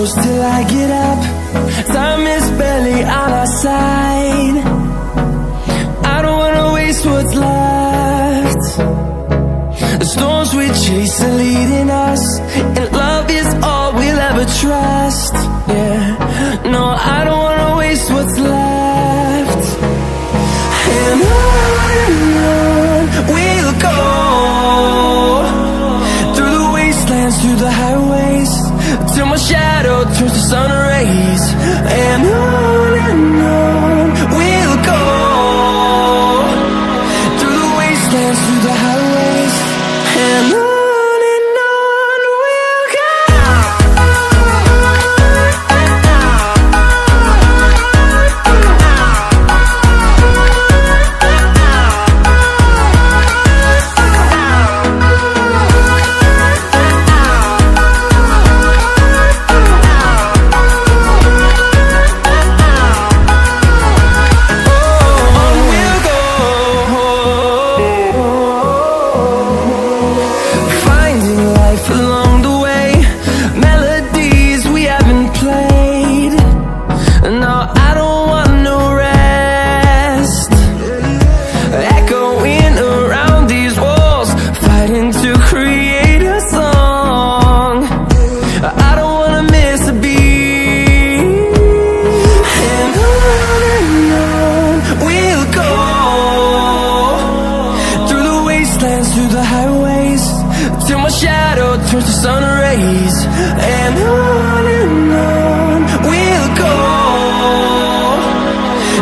close till I get up. Time is barely on our side. I don't wanna waste what's left. The storms we chase are leading us, and love is all we'll ever trust. Yeah, no, I don't wanna waste what's left. And on we'll go, through the wastelands, through the highways, till my shadow turns to sun rays. And on we'll go, through the wastelands, through the highways, and on we'll go. Through the highways, till my shadow turns to sun rays. And on we'll go,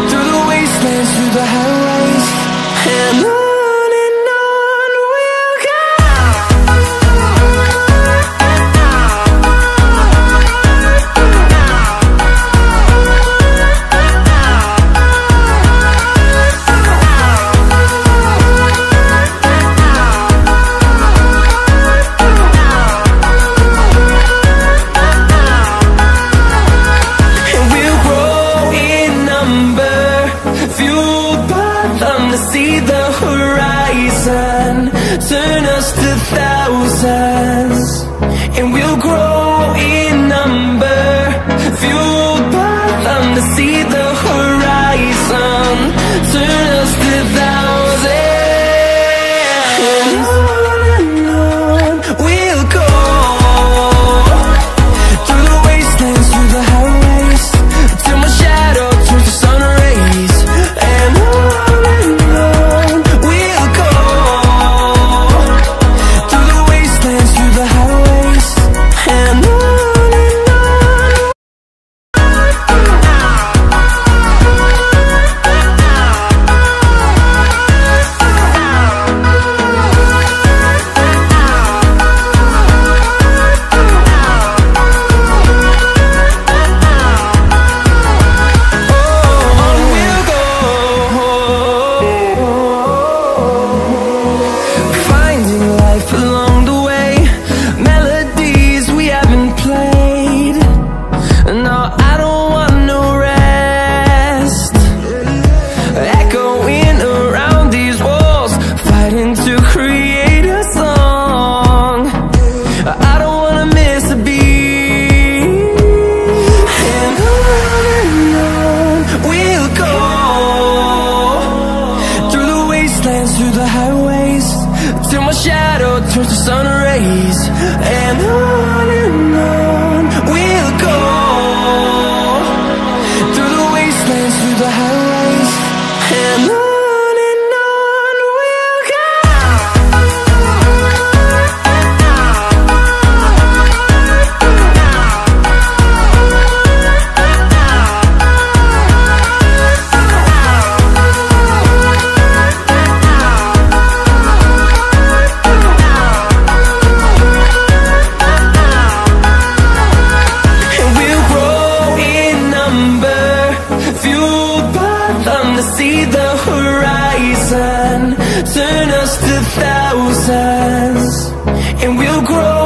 through the wastelands, through the highways, and on we'll go. See the horizon, turn us to thousands, and we'll grow in number, fueled by them. To see the horizon, turn us to thousands, and on we'll go, through the wastelands, through the highways, till my shadow turns to sun rays. And through the highways, till my shadow turns to sun rays. And on we'll go, through the wastelands, through the highways, and on we'll go. See the horizon, turn us to thousands, and we'll grow